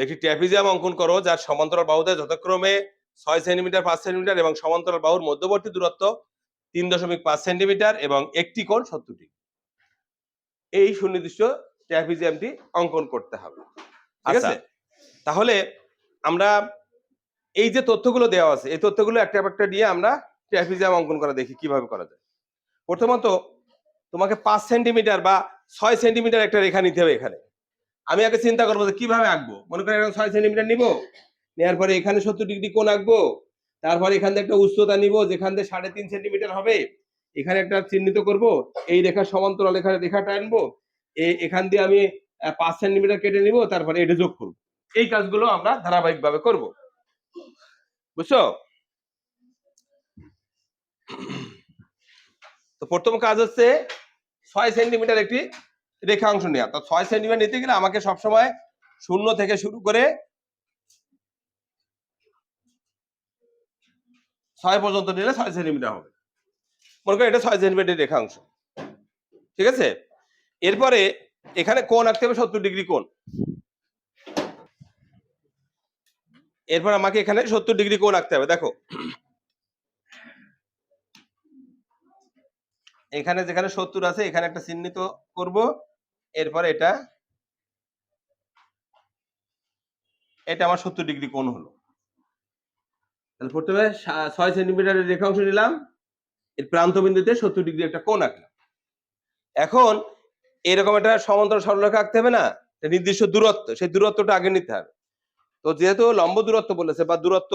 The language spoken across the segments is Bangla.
একটি ট্র্যাপিজিয়াম অঙ্কন করো যার সমান্তরাল বাহুতে যথাক্রমে 6 সেন্টিমিটার 5 সেন্টিমিটার এবং সমান্তরাল বাহুর মধ্যবর্তী দূরত্ব 3.5 সেন্টিমিটার এবং একটি কোণ 70 ডিগ্রি। এই সুনির্দিষ্ট ট্র্যাপিজিয়ামটি অঙ্কন করতে হবে। ঠিক আছে, তাহলে আমরা এই যে তথ্যগুলো দেওয়া আছে এই তথ্যগুলো একটা একটা দিয়ে আমরা ট্র্যাপিজিয়াম অঙ্কন করা দেখি কিভাবে করা যায়। প্রথমত তোমাকে 5 সেন্টিমিটার বা 6 সেন্টিমিটার একটা রেখা নিতে হবে। এখানে আমি আগে চিন্তা করবো যে কিভাবে আঁকবো। মনে করেন এরকম 6 সেন্টিমিটার নিব, নেওয়ার পরে এখানে 70 ডিগ্রি কোণ আঁকবো, তারপরে এখান থেকে একটা উচ্চতা নিব যেখান থেকে 3.5 সেন্টিমিটার হবে, এখানে একটা চিহ্নিত করব, এই রেখার সমান্তরাল এখানে রেখাটা আনবো, এখান দিয়ে আমি 5 সেন্টিমিটার কেটে নিব, তারপরে এটা যোগ করব। এই কাজগুলো আমরা ধারাবাহিকভাবে করব, বুঝছো? তো প্রথম কাজ হচ্ছে 6 সেন্টিমিটার একটি রেখা অংশ নেওয়া। তো 6 সেন্টিমিটার নিতে গেলে আমাকে সবসময় 0 থেকে শুরু করে 6 পর্যন্ত নিলে 6 সেন্টিমিটার হবে। মনে করি এটা 6 সেন্টিমিটার রেখা অংশ, ঠিক আছে? এরপরে এখানে কোণ আঁকতে হবে 70 ডিগ্রি কোণ। এরপর আমাকে এখানে 70 ডিগ্রি কোণ আঁকতে হবে। দেখো এখানে যেখানে 70 আছে এখানে একটা চিহ্নিত করব, এরপর এটা আমার 70 ডিগ্রি কোণ হলো। তাহলে প্রথমে 6 সেন্টিমিটারের রেখা অংশ নিলাম, এর প্রান্ত বিন্দুতে 70 ডিগ্রি একটা কোণ আঁকলাম। এখন এরকম একটা সমান্তরাল সরলরেখা আঁকতে হবে না, নির্দিষ্ট দূরত্ব, সেই দূরত্বটা আগে নিতে হবে। তো যেহেতু লম্ব দূরত্ব বলেছে বা দূরত্ব,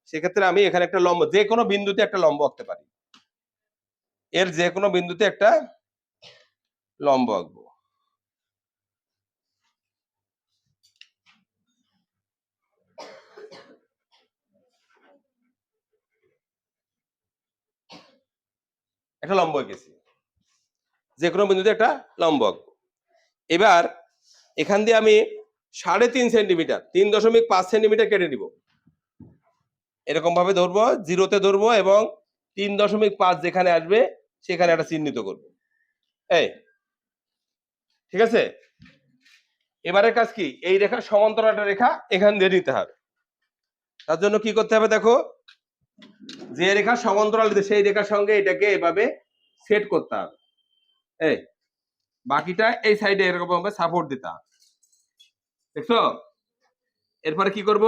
সেক্ষেত্রে আমি এখানে একটা লম্ব, যে কোনো বিন্দুতে একটা লম্ব আঁকতে পারি। এর যে কোনো বিন্দুতে একটা লম্ব আঁকবো। একটা লম্ব এঁকেছি, যে কোনো বিন্দুতে একটা লম্ব আঁকবো। এবার এখান দিয়ে আমি 3.5 সেন্টিমিটার 3.5 সেন্টিমিটার কেটে নিব। এরকম ভাবে ধরবো, জিরোতে ধরবো এবং 3.5 যেখানে আসবে সেখানে একটা চিহ্নিত করবো। এই ঠিক আছে, এবারের কাজ কি, এই রেখার সমান্তরাল একটা রেখা এখান দিয়ে নিতে হবে। তার জন্য কি করতে হবে, দেখো যে রেখা সমান্তরাল সেই রেখার সঙ্গে এটাকে এভাবে সেট করতে হবে। এই বাকিটা এই সাইডে এরকম ভাবে সাপোর্ট দিতে হবে, দেখছো? এরপরে কি করব,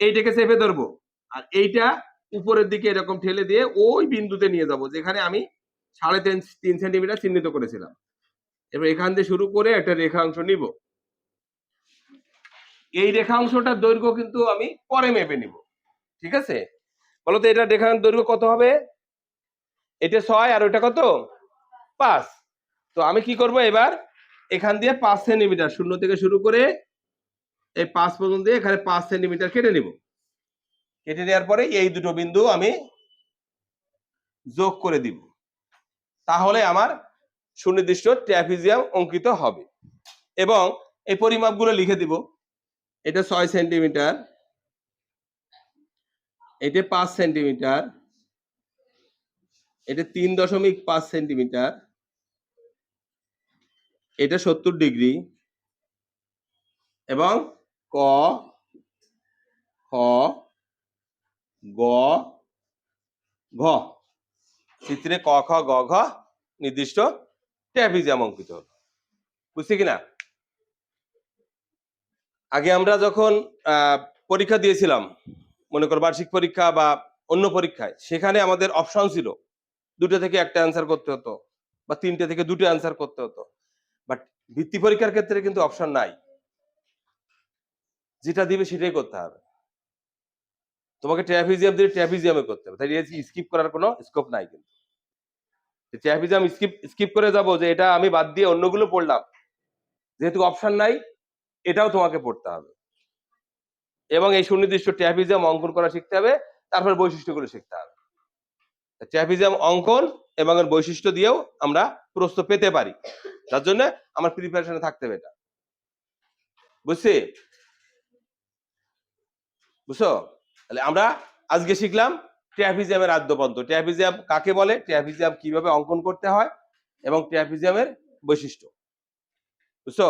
এইটাকে চেপে ধরবো আর এইটা উপরের দিকে এরকম ঠেলে দিয়ে ওই বিন্দুতে নিয়ে যাব যেখানে আমি 3.5 সেন্টিমিটার চিহ্নিত করেছিলাম। এবার এখান থেকে শুরু করে একটা রেখা অংশ নিব। এই রেখা অংশটার দৈর্ঘ্য কিন্তু আমি পরে মেপে নিব, ঠিক আছে? বলতো এটা রেখার দৈর্ঘ্য কত হবে? এটা 6 আর ওটা কত? 5। তো আমি কি করব, এবার এখান দিয়ে 5 সেন্টিমিটার 0 থেকে শুরু করে এই 5 পর্যন্ত এখানে 5 সেন্টিমিটার কেটে নিব। কেটে নেওয়ার পরে এই দুটো বিন্দু আমি যোগ করে দিব, তাহলে আমার সুনির্দিষ্ট ট্র্যাপিজিয়াম অঙ্কিত হবে। এবং এই পরিমাপগুলো লিখে দিব, এটা 6 সেন্টিমিটার, এটা 5 সেন্টিমিটার, এটা 3.5 সেন্টিমিটার, এটা 70 ডিগ্রি এবং ক খ গ ঘ চিত্রে ক খ গ ঘ নির্দিষ্ট ট্র্যাপিজিয়াম অঙ্কিত হলো। বুঝছি কিনা? আগে আমরা যখন পরীক্ষা দিয়েছিলাম, মনে করো বার্ষিক পরীক্ষা বা অন্য পরীক্ষায়, সেখানে আমাদের অপশন ছিল 2টা থেকে একটা অ্যান্সার করতে হতো বা 3টে থেকে 2টো অ্যান্সার করতে হতো। বাট বৃত্তি পরীক্ষার ক্ষেত্রে কিন্তু অপশন নাই, যেটা দিবে সেটাই করতে হবে। তোমাকে ট্র্যাপিজিয়াম দিয়ে ট্র্যাপিজিয়ামে করতে হবে, তাই স্কিপ করার কোনো স্কোপ নাই। কিন্তু ট্র্যাপিজিয়াম স্কিপ করে যাব যে এটা আমি বাদ দিয়ে অন্যগুলো পড়লাম, যেহেতু অপশন নাই, এটাও তোমাকে পড়তে হবে এবং এই সুনির্দিষ্ট ট্র্যাপিজিয়াম অঙ্কন করা শিখতে হবে, তারপর বৈশিষ্ট্যগুলো শিখতে হবে। ট্র্যাপিজিয়াম অঙ্কন এবং এর বৈশিষ্ট্য দিয়েও আমরা প্রশ্ন পেতে পারি, তার জন্য আমার প্রিপারেশনে থাকতে হবে। এটা বুঝছি? বুঝছো? তাহলে আমরা আজকে শিখলাম ট্র্যাপিজিয়ামের আদ্যপন্ত, ট্র্যাপিজিয়াম কাকে বলে, ট্র্যাপিজিয়াম কিভাবে অঙ্কন করতে হয় এবং ট্র্যাপিজিয়ামের বৈশিষ্ট্য। বুঝছো?